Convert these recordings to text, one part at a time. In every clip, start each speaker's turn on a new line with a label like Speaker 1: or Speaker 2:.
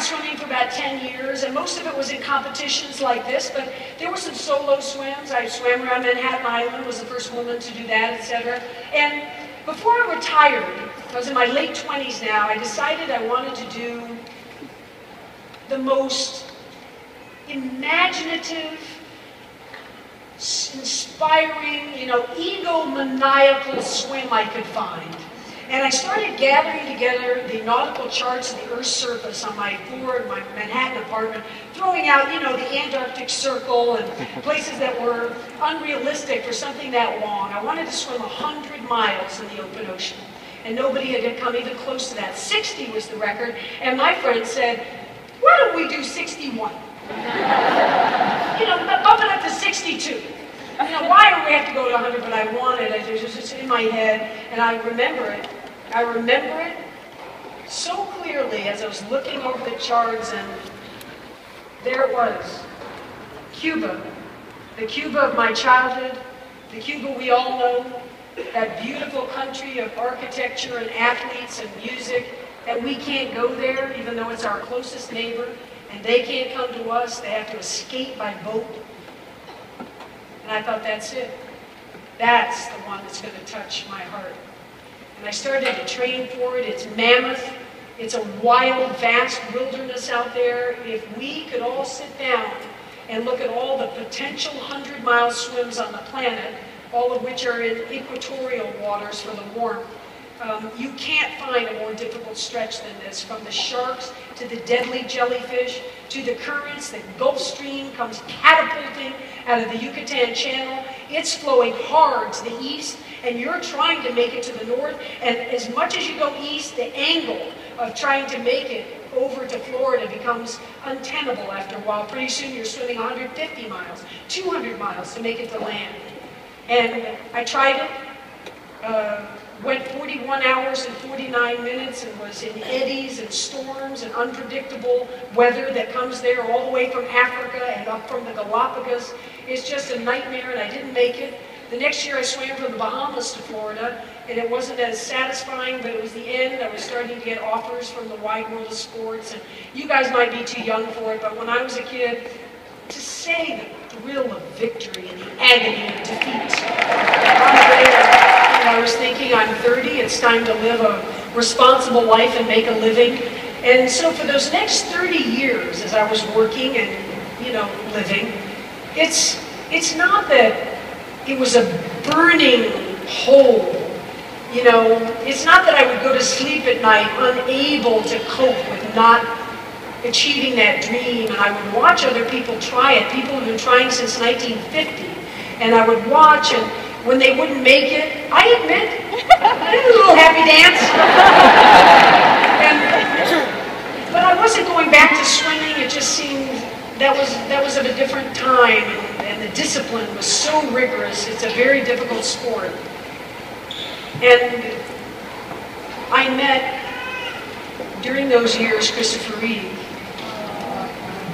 Speaker 1: swimming for about 10 years, and most of it was in competitions like this, but there were some solo swims. I swam around Manhattan Island, was the first woman to do that, etc. And before I retired, I was in my late 20s now, I decided I wanted to do the most imaginative, inspiring, egomaniacal swim I could find. And I started gathering together the nautical charts of the Earth's surface on my floor in my Manhattan apartment, throwing out, the Antarctic Circle and places that were unrealistic for something that long. I wanted to swim 100 miles in the open ocean, and nobody had come even close to that. 60 was the record, and my friend said, why don't we do 61? Bump it up to 62. Why do we have to go to 100? But I wanted it. It was just in my head, and I remember it. I remember it so clearly as I was looking over the charts, and there it was. Cuba. The Cuba of my childhood. The Cuba we all know. That beautiful country of architecture and athletes and music. And we can't go there, even though it's our closest neighbor. And they can't come to us. They have to escape by boat. And I thought, that's it. That's the one that's going to touch my heart. And I started to train for it. It's mammoth. It's a wild, vast wilderness out there. If we could all sit down and look at all the potential 100-mile swims on the planet, all of which are in equatorial waters for the warmth, you can't find a more difficult stretch than this. From the sharks to the deadly jellyfish to the currents, the Gulf Stream comes catapulting out of the Yucatan Channel. It's flowing hard to the east, and you're trying to make it to the north. And as much as you go east, the angle of trying to make it over to Florida becomes untenable after a while. Pretty soon you're swimming 150 miles, 200 miles to make it to land. And I tried it. Went 41 hours and 49 minutes and was in eddies and storms and unpredictable weather that comes there all the way from Africa and up from the Galapagos. It's just a nightmare, and I didn't make it. The next year I swam from the Bahamas to Florida, and it wasn't as satisfying, but it was the end. I was starting to get offers from the wide world of sports, and you guys might be too young for it, but when I was a kid, to say the thrill of victory and the agony of defeat. I was thinking, I'm 30, it's time to live a responsible life and make a living. And so for those next 30 years, as I was working and, living, it's not that it was a burning hole. It's not that I would go to sleep at night unable to cope with not achieving that dream. And I would watch other people try it. People have been trying since 1950. And I would watch, and when they wouldn't make it, I admit, I did a little happy dance. But I wasn't going back to swimming. It just seemed that was of a different time, and the discipline was so rigorous. It's a very difficult sport. And I met, during those years, Christopher Reeve,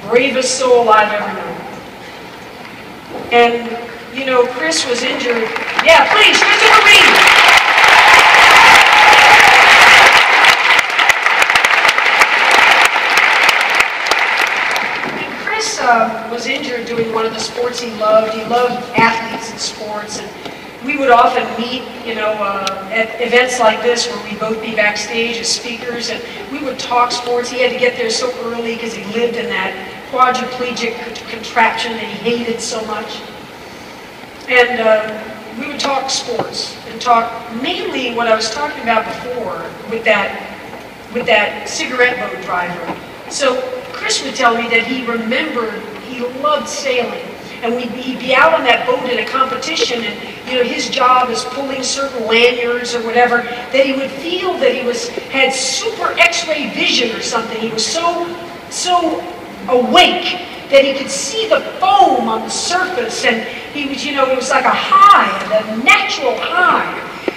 Speaker 1: bravest soul I've ever known. And Chris was injured. Yeah, please, Christopher Reeve. And Chris was injured doing one of the sports he loved. He loved athletes and sports, and we would often meet, at events like this where we'd both be backstage as speakers, and we would talk sports. He had to get there so early because he lived in that quadriplegic contraption that he hated so much. And we would talk sports and talk mainly what I was talking about before with that cigarette boat driver. So Chris would tell me that he remembered, he loved sailing. And he'd be out on that boat in a competition, and his job is pulling certain lanyards or whatever, that he would feel that he had super X-ray vision or something. He was so awake that he could see the foam on the surface, and he was, it was like a high, a natural high.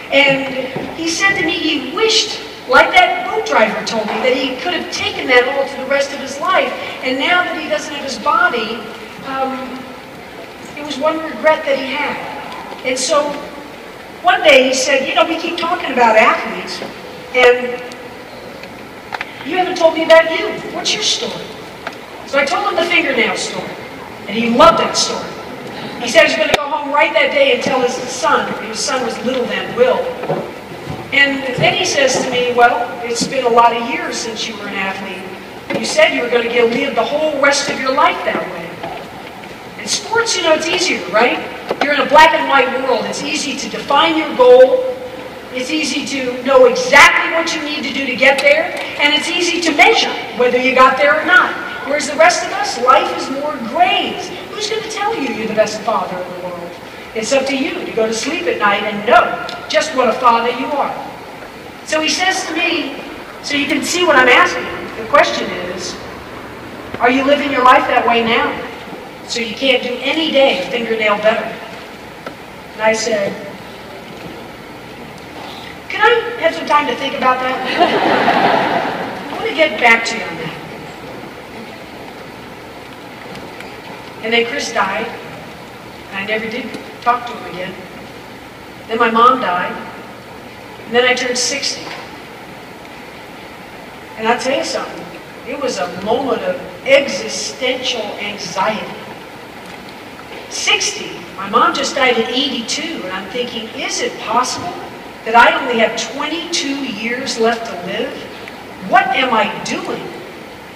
Speaker 1: And he said to me he wished, like that boat driver told me, that he could have taken that all to the rest of his life. And now that he doesn't have his body, it was one regret that he had. And so one day he said, we keep talking about athletes, and you haven't told me about you. What's your story? So I told him the fingernail story, and he loved that story. He said he was going to go home right that day and tell his son was little then, Will. And then he says to me, well, it's been a lot of years since you were an athlete. You said you were going to live the whole rest of your life that way. In sports, it's easier, right? You're in a black and white world. It's easy to define your goal. It's easy to know exactly what you need to do to get there. And it's easy to measure whether you got there or not. Whereas the rest of us, life is more grays. Who's going to tell you you're the best father in the world? It's up to you to go to sleep at night and know just what a father you are. So he says to me, so you can see what I'm asking. The question is, are you living your life that way now? So you can't do any day a fingernail better. And I said, can I have some time to think about that? I want to get back to you on that. And then Chris died, and I never did talk to him again. Then my mom died, and then I turned 60. And I'll tell you something, it was a moment of existential anxiety. 60, my mom just died at 82, and I'm thinking, is it possible that I only have 22 years left to live? What am I doing?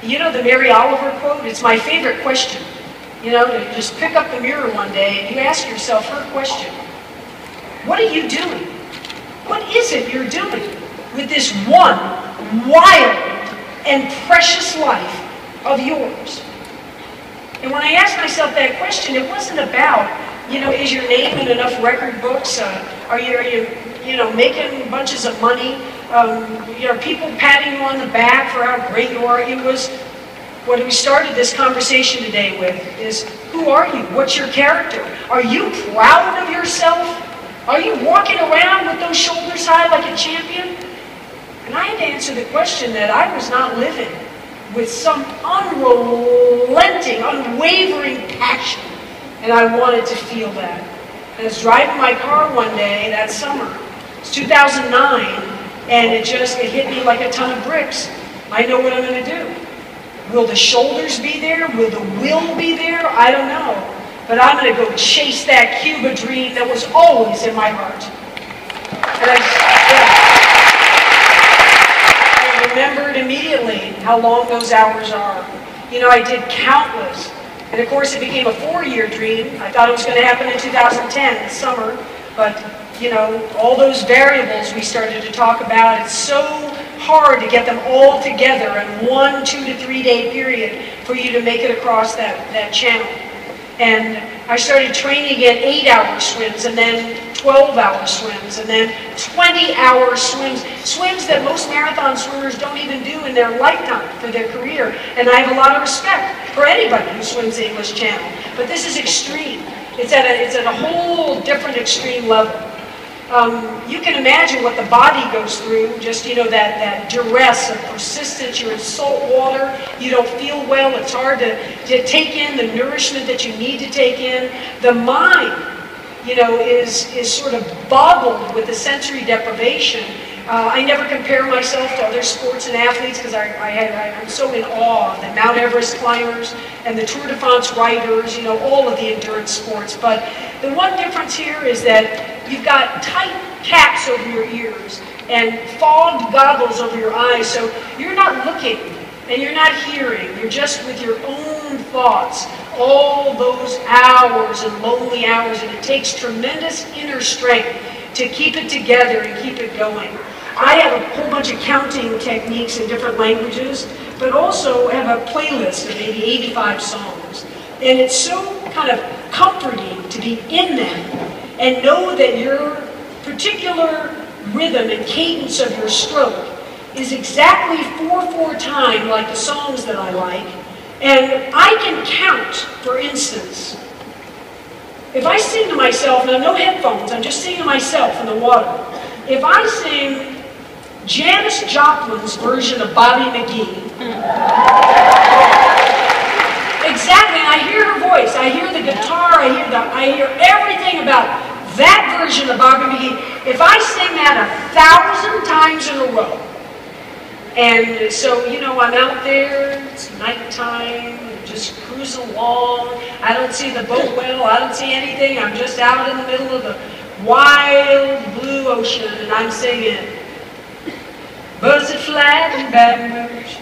Speaker 1: You know the Mary Oliver quote? It's my favorite question. To just pick up the mirror one day and you ask yourself her question. What are you doing? What is it you're doing with this one wild and precious life of yours? And when I asked myself that question, it wasn't about, is your name in enough record books? Are you making bunches of money? Are people patting you on the back for how great you are? It was what we started this conversation today with is, who are you? What's your character? Are you proud of yourself? Are you walking around with those shoulders high like a champion? And I had to answer the question that I was not living with some unrelenting, unwavering passion. And I wanted to feel that. And I was driving my car one day that summer. It's 2009, and it hit me like a ton of bricks. I know what I'm going to do. Will the shoulders be there? Will the will be there? I don't know. But I'm going to go chase that Cuba dream that was always in my heart. And I remembered immediately how long those hours are. I did countless. And of course, it became a 4-year dream. I thought it was going to happen in 2010, this summer. But, all those variables we started to talk about, it's so hard to get them all together in 1 2 to 3 day period for you to make it across that channel. And I started training at 8-hour swims, and then 12-hour swims, and then 20-hour swims, swims that most marathon swimmers don't even do in their lifetime for their career. And I have a lot of respect for anybody who swims the English Channel. But this is extreme. It's at a whole different extreme level. You can imagine what the body goes through, just, that duress of persistence. You're in salt water, you don't feel well, it's hard to take in the nourishment that you need to take in. The mind, is sort of boggled with the sensory deprivation. I never compare myself to other sports and athletes because I'm so in awe of the Mount Everest climbers and the Tour de France riders, all of the endurance sports. But the one difference here is that you've got tight caps over your ears and fogged goggles over your eyes, so you're not looking and you're not hearing. You're just with your own thoughts all those hours and lonely hours, and it takes tremendous inner strength to keep it together and keep it going. I have a whole bunch of counting techniques in different languages, but also have a playlist of maybe 85 songs. And it's so kind of comforting to be in them and know that your particular rhythm and cadence of your stroke is exactly 4/4 time like the songs that I like. And I can count, for instance, if I sing to myself, now no headphones, I'm just singing to myself in the water. If I sing Janis Joplin's version of Bobby McGee, exactly, and I hear her voice, I hear the guitar, I hear everything about that version of Bobby McGee. If I sing that 1,000 times in a row, And so, you know, I'm out there, it's nighttime, just cruising along. I don't see the boat well, I don't see anything. I'm just out in the middle of the wild blue ocean, and I'm singing, birds that fly in Baton Rouge,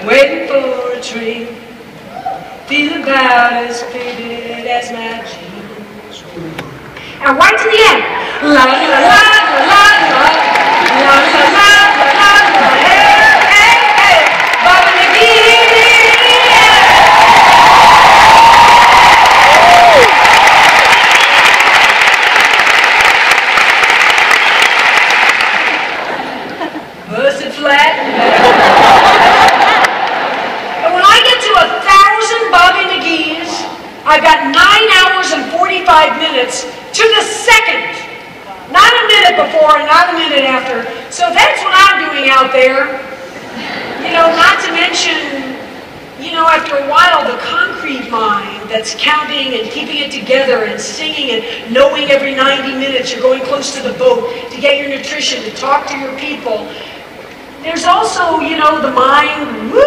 Speaker 1: waiting for a train, feel about as faded as my jeans. And right to the end, la la la la la la la la la la la, hey hey hey, Bobby McGee. Busted flat. And when I get to 1,000 Bobby McGee's, I've got 9 hours and 45 minutes to the second. Not a minute before, not a minute after. So that's what I'm doing out there. You know, not to mention, you know, after a while, the concrete mind that's counting and keeping it together and singing and knowing every 90 minutes you're going close to the boat to get your nutrition, to talk to your people. There's also, you know, the mind, woo!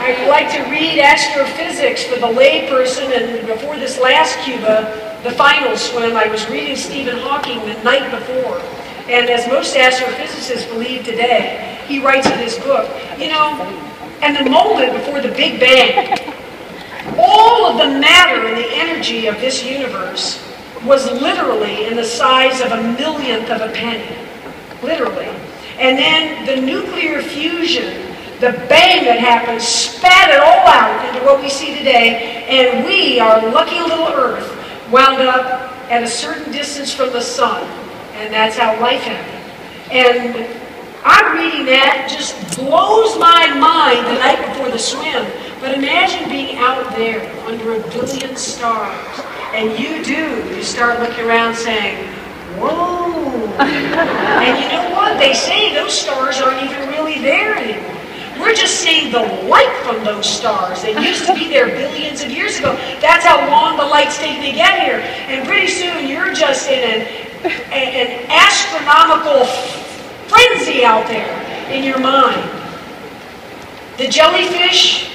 Speaker 1: I like to read astrophysics for the layperson, and before this last Cuba, the final swim, I was reading Stephen Hawking the night before. And as most astrophysicists believe today, he writes in his book, you know, and the moment before the Big Bang, all of the matter and the energy of this universe was literally in the size of a millionth of a penny. Literally. And then the nuclear fusion, the bang that happened, spat it all out into what we see today, and we, our lucky little Earth, wound up at a certain distance from the sun, and that's how life happened. And I'm reading that, it just blows my mind the night before the swim. But imagine being out there under 1 billion stars, and you start looking around saying, whoa. And you know what? They say those stars aren't even really there anymore. We're just seeing the light from those stars. They used to be there billions of years ago. That's how long the light's taken to get here. And pretty soon you're just in an astronomical frenzy out there in your mind. The jellyfish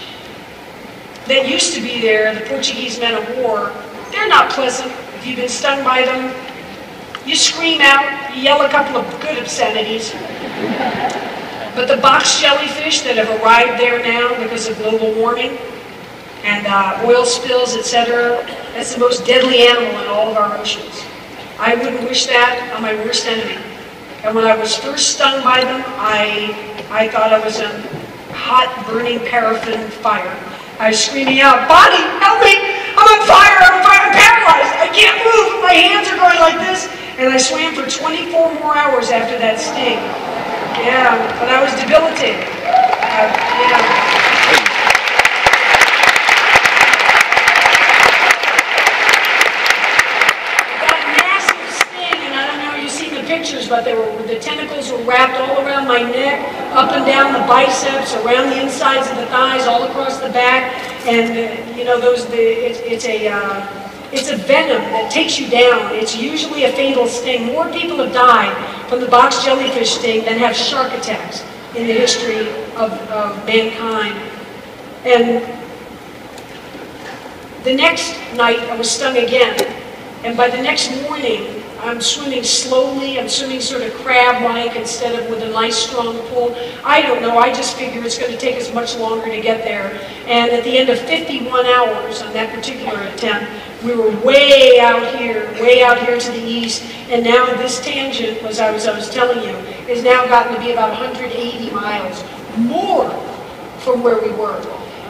Speaker 1: that used to be there, the Portuguese men of war, they're not pleasant. If you've been stung by them, you scream out, you yell a couple of good obscenities. But the box jellyfish that have arrived there now because of global warming and oil spills, etc., that's the most deadly animal in all of our oceans. I wouldn't wish that on my worst enemy. And when I was first stung by them, I thought I was in hot, burning paraffin fire. I was screaming out, "Bonnie, help me! I'm on fire! I'm paralyzed! I can't move! My hands are going like this!" And I swam for 24 more hours after that sting. Yeah, but I was debilitated. Yeah. Pictures, but the tentacles were wrapped all around my neck, up and down the biceps, around the insides of the thighs, all across the back, and you know it's a venom that takes you down. It's usually a fatal sting. More people have died from the box jellyfish sting than have shark attacks in the history of mankind. And the next night I was stung again, and by the next morning I'm swimming slowly, I'm swimming sort of crab-like instead of with a nice strong pull. I don't know, I just figure it's going to take us much longer to get there. And at the end of 51 hours on that particular attempt, we were way out here to the east, and now this tangent, as I was telling you, has now gotten to be about 180 miles more from where we were.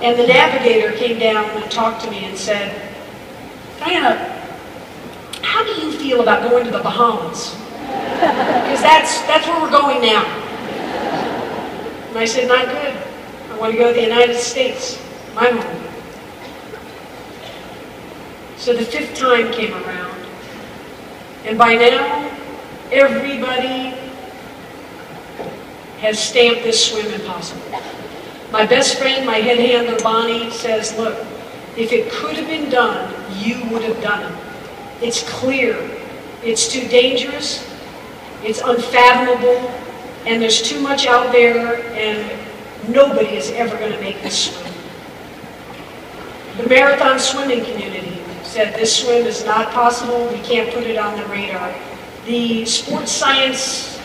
Speaker 1: And the navigator came down and talked to me and said, "Diana, how do you feel about going to the Bahamas? Because that's where we're going now." And I said, "Not good. I want to go to the United States, my home." So the 5th time came around, and by now, everybody has stamped this swim impossible. My best friend, my head handler, Bonnie, says, "Look, if it could have been done, you would have done it. It's clear. It's too dangerous. It's unfathomable, and there's too much out there, and nobody is ever going to make this swim. The marathon swimming community said this swim is not possible, we can't put it on the radar. The sports science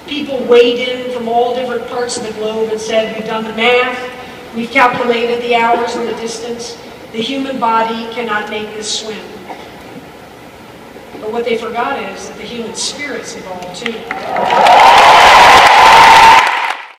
Speaker 1: people weighed in from all different parts of the globe and said, we've done the math, we've calculated the hours and the distance, the human body cannot make this swim. But what they forgot is that the human spirit's involved too.